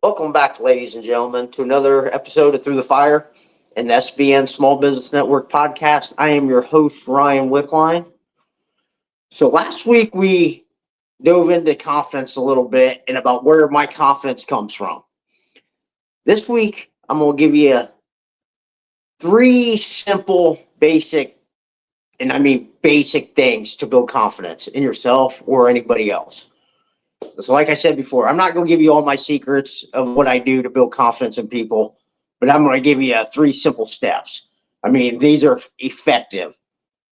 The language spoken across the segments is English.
Welcome back, ladies and gentlemen, to another episode of Through the Fire, an SBN Small Business Network podcast. I am your host, Ryan Wickline. So last week we dove into confidence a little bit and about where my confidence comes from. This week, I'm going to give you three simple, basic things to build confidence in yourself or anybody else. So like I said before, I'm not going to give you all my secrets of what I do to build confidence in people, but I'm going to give you three simple steps. These are effective.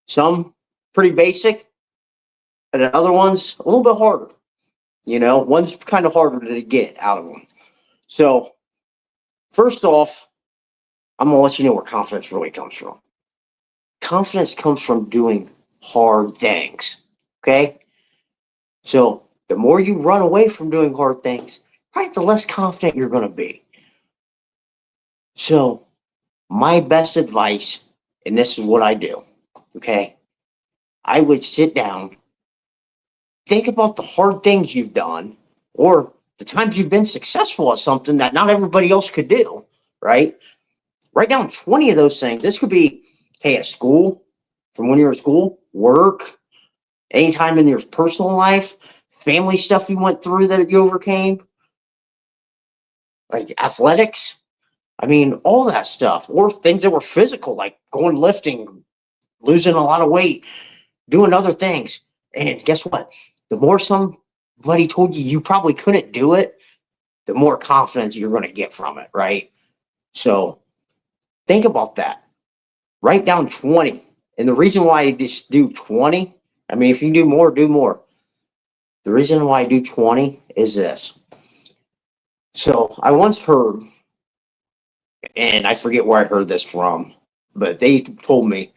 Some pretty basic, and the other ones a little bit harder. One's kind of harder to get out of them. So first off, I'm going to let you know where confidence really comes from. Confidence comes from doing hard things, okay? So the more you run away from doing hard things, right, the less confident you're going to be. So my best advice, and this is what I do, okay? I would sit down, think about the hard things you've done, or the times you've been successful at something that not everybody else could do, right? Write down 20 of those things. This could be, hey, at school, from when you were at school, work, anytime in your personal life, family stuff you went through that you overcame, like athletics. All that stuff, or things that were physical, like going lifting, losing a lot of weight, doing other things. And guess what? The more somebody told you probably couldn't do it, the more confidence you're going to get from it, right? So think about that. Write down 20. And the reason why I just do 20, if you do more, do more. The reason why I do 20 is this. So I once heard, and I forget where I heard this from, but they told me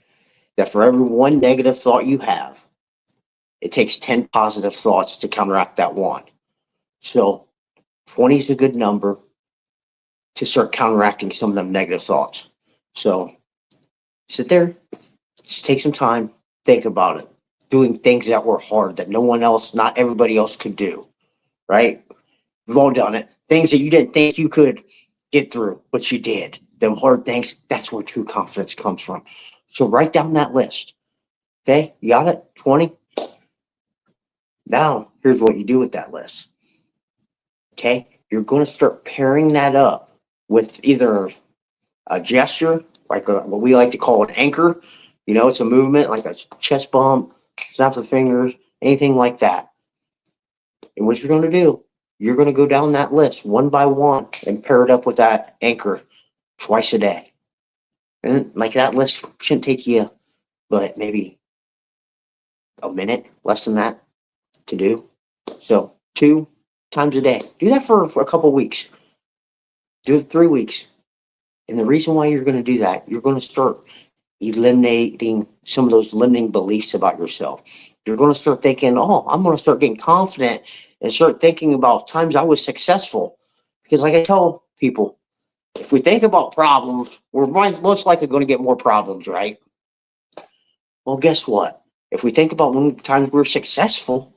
that for every one negative thought you have, it takes 10 positive thoughts to counteract that one. So 20 is a good number to start counteracting some of them negative thoughts. So sit there, just take some time, think about it. Doing things that were hard that not everybody else could do, right? We've all done it. Things that you didn't think you could get through, but you did. Them hard things, that's where true confidence comes from. So write down that list. Okay, you got it? 20? Now, here's what you do with that list. Okay, you're going to start pairing that up with either a gesture, like what we like to call an anchor. It's a movement, like a chest bump, snap of fingers, anything like that. And what you're going to do, you're going to go down that list one by one and pair it up with that anchor twice a day. And like that list shouldn't take you but maybe a minute, less than that to do. So 2 times a day. Do that for a couple weeks. Do it 3 weeks. And the reason why you're going to do that, you're going to start eliminating some of those limiting beliefs about yourself. You're going to start thinking, I'm going to start getting confident and start thinking about times I was successful. Because like I tell people, if we think about problems, we're most likely going to get more problems, right? Well, guess what? If we think about times we're successful,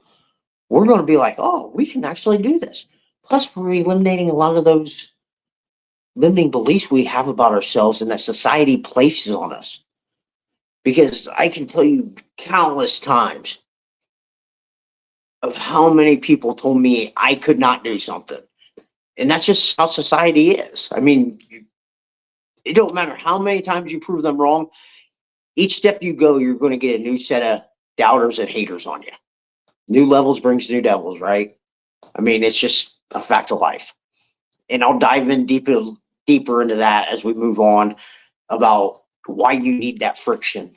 we're going to be like, we can actually do this. Plus, we're eliminating a lot of those limiting beliefs we have about ourselves and that society places on us. Because I can tell you countless times of how many people told me I could not do something. And that's just how society is. It don't matter how many times you prove them wrong. Each step you go, you're going to get a new set of doubters and haters on you. New levels brings new devils, right? It's just a fact of life. And I'll dive in deeper into that as we move on about why you need that friction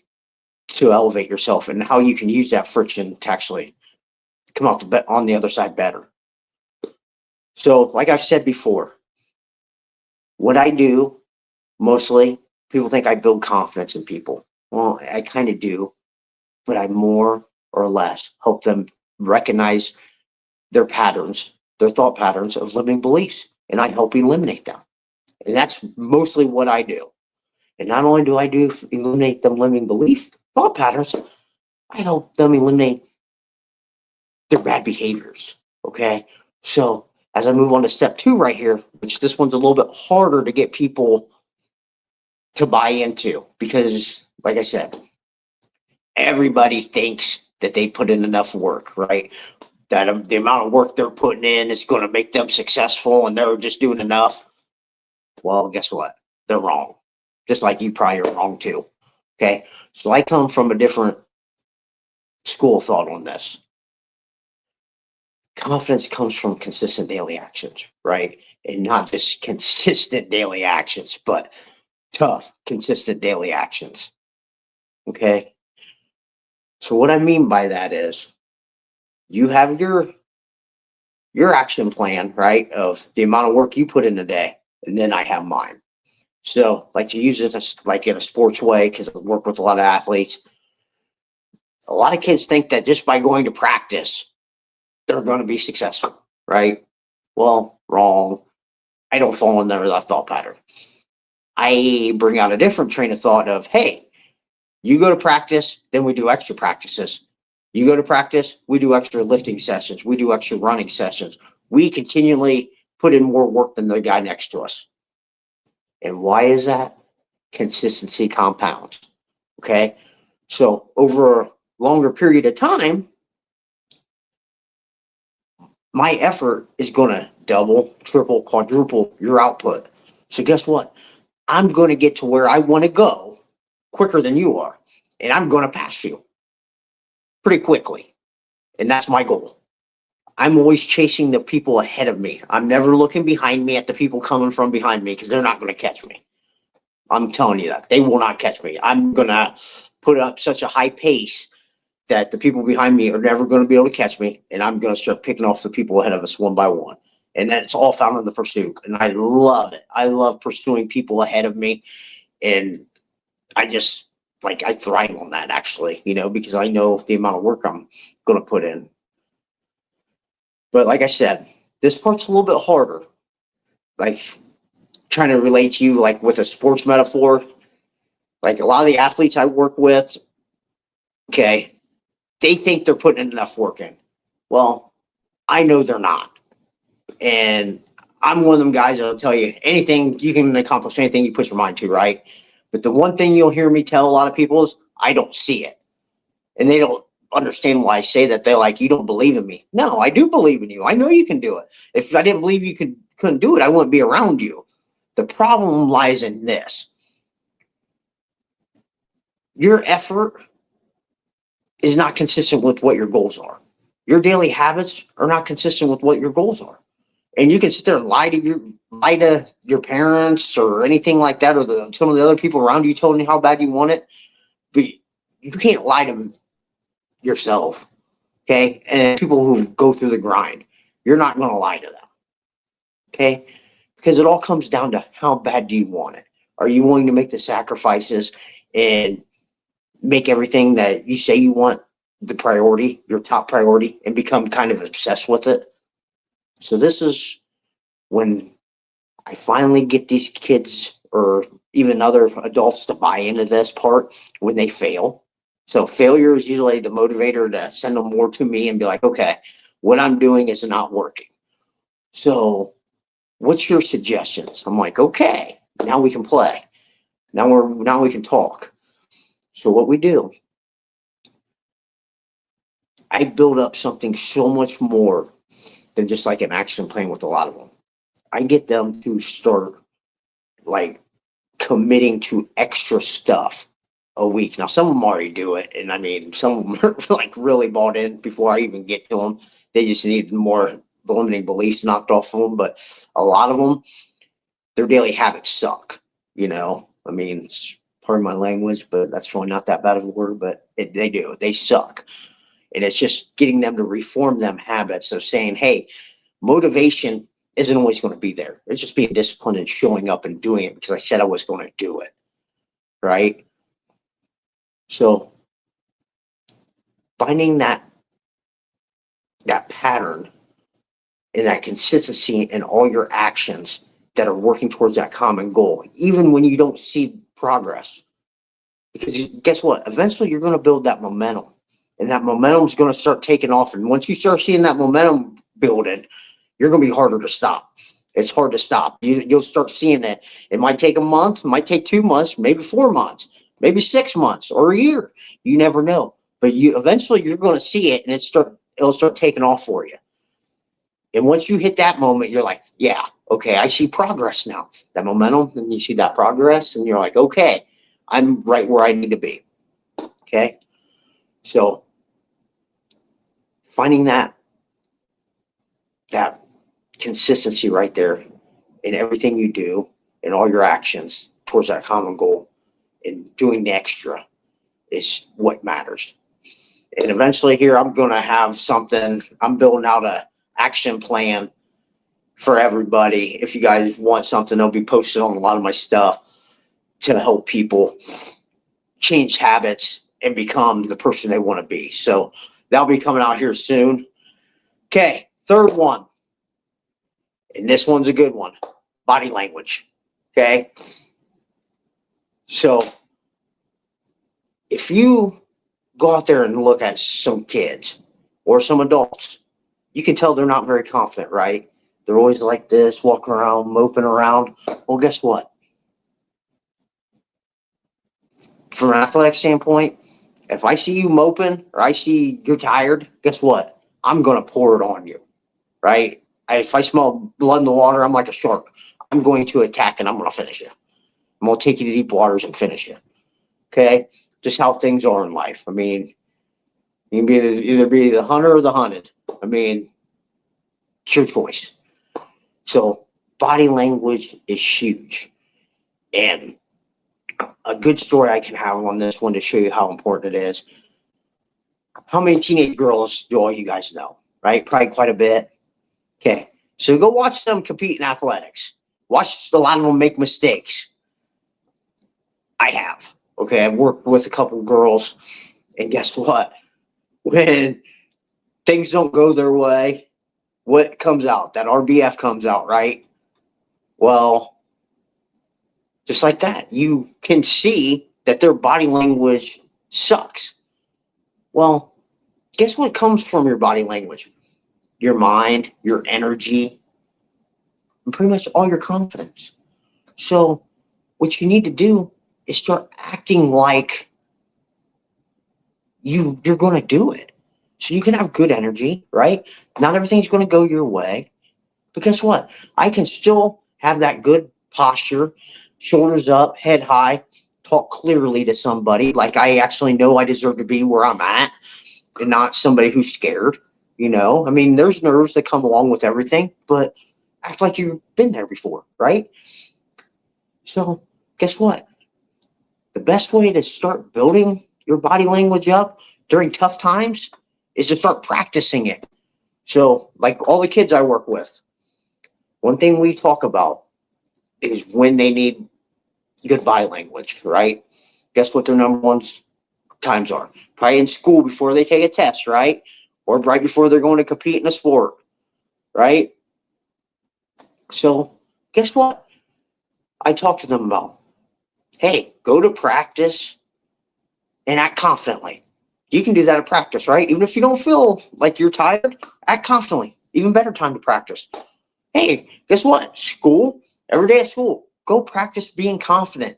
to elevate yourself and how you can use that friction to actually come out on the other side better. So, like I've said before, what I do, mostly, people think I build confidence in people. Well, I kind of do, but I more or less help them recognize their patterns, their thought patterns of limiting beliefs, and I help eliminate them. And that's mostly what I do. And not only do I eliminate them limiting belief, thought patterns, I help them eliminate their bad behaviors. Okay. So as I move on to step 2 right here, which this one's a little bit harder to get people to buy into because, like I said, everybody thinks that they put in enough work, right? That the amount of work they're putting in is going to make them successful and they're just doing enough. Well, guess what? They're wrong. Just like you probably are wrong too. Okay. So I come from a different school of thought on this. Confidence comes from consistent daily actions, right? And not just consistent daily actions, but tough, consistent daily actions. Okay. So what I mean by that is you have your action plan, right? Of the amount of work you put in a day, and then I have mine. So like to use it as like in a sports way, because I work with a lot of athletes. A lot of kids think that just by going to practice, they're going to be successful, right? Well, wrong. I don't fall in that thought pattern. I bring out a different train of thought of, hey, you go to practice, then we do extra practices. You go to practice, we do extra lifting sessions, we do extra running sessions. We continually put in more work than the guy next to us. And why is that? Consistency compounds. Okay. So over a longer period of time, my effort is going to double, triple, quadruple your output. So guess what? I'm going to get to where I want to go quicker than you are. And I'm going to pass you pretty quickly. And that's my goal. I'm always chasing the people ahead of me. I'm never looking behind me at the people coming from behind me because they're not going to catch me. I'm telling you that. They will not catch me. I'm going to put up such a high pace that the people behind me are never going to be able to catch me. And I'm going to start picking off the people ahead of us one by one. And that's all found in the pursuit. And I love it. I love pursuing people ahead of me. And I just, like, I thrive on that actually, because I know the amount of work I'm going to put in. But like I said, this part's a little bit harder. Like trying to relate to you, like with a sports metaphor, like a lot of the athletes I work with, okay, they think they're putting enough work in. Well, I know they're not. And I'm one of them guys that'll tell you anything, you can accomplish anything you put your mind to, right? But the one thing you'll hear me tell a lot of people is I don't see it. And they don't understand why I say that. They're like, you don't believe in me. No, I do believe in you. I know you can do it. If I didn't believe you couldn't do it, I wouldn't be around you. The problem lies in this. Your effort is not consistent with what your goals are. Your daily habits are not consistent with what your goals are. And you can sit there and lie to your parents or anything like that, or some of the other people around you telling you how bad you want it. But you can't lie to yourself. Okay. And people who go through the grind, you're not going to lie to them. Okay. Because it all comes down to how bad do you want it? Are you willing to make the sacrifices and make everything that you say you want the priority, your top priority, and become kind of obsessed with it? So this is when I finally get these kids or even other adults to buy into this part when they fail. So failure is usually the motivator to send them more to me and be like, okay, what I'm doing is not working. So what's your suggestions? I'm like, okay, now we can play. Now we can talk. So what we do, I build up something so much more than just like an action plan with a lot of them. I get them to start like committing to extra stuff a week. Now, some of them already do it. And I mean, some of them are like really bought in before I even get to them. They just need more limiting beliefs knocked off of them. But a lot of them, their daily habits suck. I mean, it's part of my language, but that's really not that bad of a word, but they do. They suck. And it's just getting them to reform them habits of saying, hey, motivation isn't always going to be there. It's just being disciplined and showing up and doing it because I said I was going to do it. Right. So finding that pattern and that consistency in all your actions that are working towards that common goal, even when you don't see progress. Because guess what? Eventually you're going to build that momentum. And that momentum is going to start taking off. And once you start seeing that momentum building, you're going to be harder to stop. It's hard to stop. You'll start seeing it. It might take a month, it might take 2 months, maybe 4 months, maybe 6 months or a year. You never know. But you eventually you're going to see it, and it'll start taking off for you. And once you hit that moment, you're like, yeah, okay, I see progress now. That momentum, and you see that progress, and you're like, okay, I'm right where I need to be. Okay. So finding that consistency right there in everything you do, in all your actions towards that common goal, and doing the extra is what matters. And eventually here, I'm going to have something, I'm building out a action plan for everybody. If you guys want something, I'll be posted on a lot of my stuff to help people change habits and become the person they want to be. So that'll be coming out here soon. Okay, third one. And this one's a good one. Body language. Okay. So if you go out there and look at some kids or some adults, you can tell they're not very confident, right? They're always like this, walking around, moping around. Well, guess what? From an athletic standpoint, if I see you moping or I see you're tired, guess what? I'm going to pour it on you, right? If I smell blood in the water, I'm like a shark. I'm going to attack and I'm going to finish you. I'm going to take you to deep waters and finish you. Okay? Just how things are in life. I mean, you can be either be the hunter or the hunted. I mean, it's your choice. So body language is huge. And a good story I can have on this one to show you how important it is. How many teenage girls do all you guys know, right? Probably quite a bit. Okay. So go watch them compete in athletics. Watch a lot of them make mistakes. I have. Okay. I've worked with a couple of girls, and guess what? When things don't go their way, what comes out? That RBF comes out, right? Well, just like that, you can see that their body language sucks. Well, guess what comes from your body language? Your mind, your energy, and pretty much all your confidence. So what you need to do is start acting like you're going to do it. So you can have good energy, right? Not everything's going to go your way. But guess what? I can still have that good posture, shoulders up, head high, talk clearly to somebody like I actually know I deserve to be where I'm at, and not somebody who's scared. I mean, there's nerves that come along with everything, but act like you've been there before, right? So guess what? The best way to start building your body language up during tough times is to start practicing it. So like all the kids I work with, one thing we talk about is when they need good body language, right? Guess what their number one times are? Probably in school before they take a test, right? Or right before they're going to compete in a sport, right? So guess what? I talk to them about, hey, go to practice and act confidently. You can do that at practice, right? Even if you don't feel like you're tired, act confidently. Even better time to practice. Hey, guess what? School, every day at school, go practice being confident.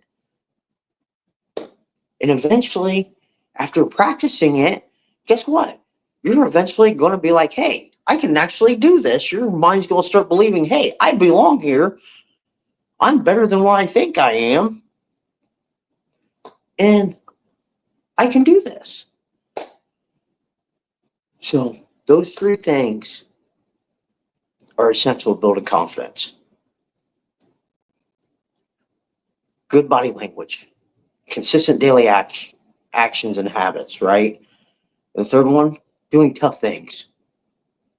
And eventually, after practicing it, guess what? You're eventually going to be like, hey, I can actually do this. Your mind's going to start believing, hey, I belong here. I'm better than what I think I am. And I can do this. So those three things are essential to building confidence. Good body language, consistent daily actions and habits, right? The third one, doing tough things.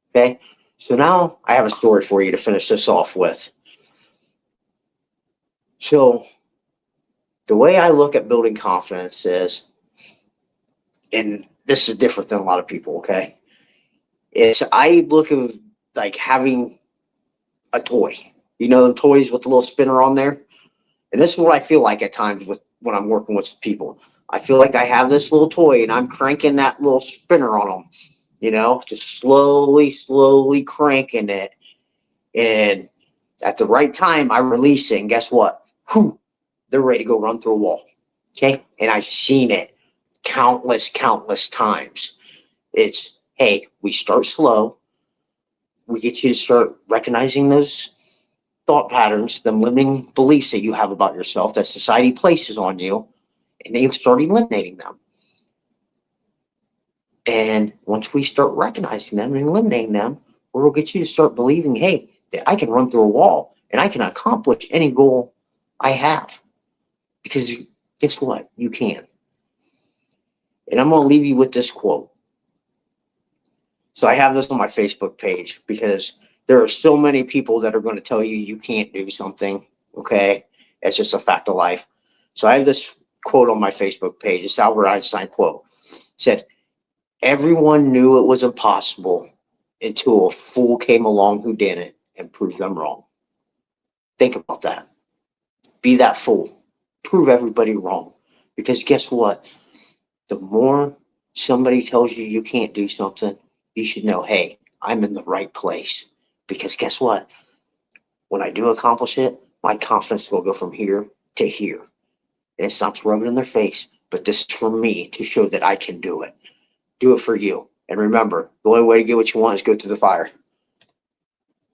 Okay. So now I have a story for you to finish this off with. So the way I look at building confidence is, and this is different than a lot of people, okay? Is I look at like having a toy. The toys with the little spinner on there? And this is what I feel like at times with when I'm working with people. I feel like I have this little toy and I'm cranking that little spinner on them, just slowly, slowly cranking it. And at the right time, I release it, and guess what? Whew, they're ready to go run through a wall. Okay. And I've seen it countless times. It's, hey, we start slow. We get you to start recognizing those thought patterns, the limiting beliefs that you have about yourself that society places on you, and then you start eliminating them. And once we start recognizing them and eliminating them, we'll get you to start believing, hey, that I can run through a wall and I can accomplish any goal I have. Because guess what? You can. And I'm going to leave you with this quote. So I have this on my Facebook page because there are so many people that are going to tell you you can't do something. Okay. It's just a fact of life. So I have this quote on my Facebook page. It's Albert Einstein quote. It said, everyone knew it was impossible until a fool came along who didn't and proved them wrong. Think about that. Be that fool. Prove everybody wrong. Because guess what? The more somebody tells you you can't do something, you should know, hey, I'm in the right place. Because guess what? When I do accomplish it, my confidence will go from here to here. And it's not to rub it in their face, but this is for me to show that I can do it. Do it for you. And remember, the only way to get what you want is go through the fire.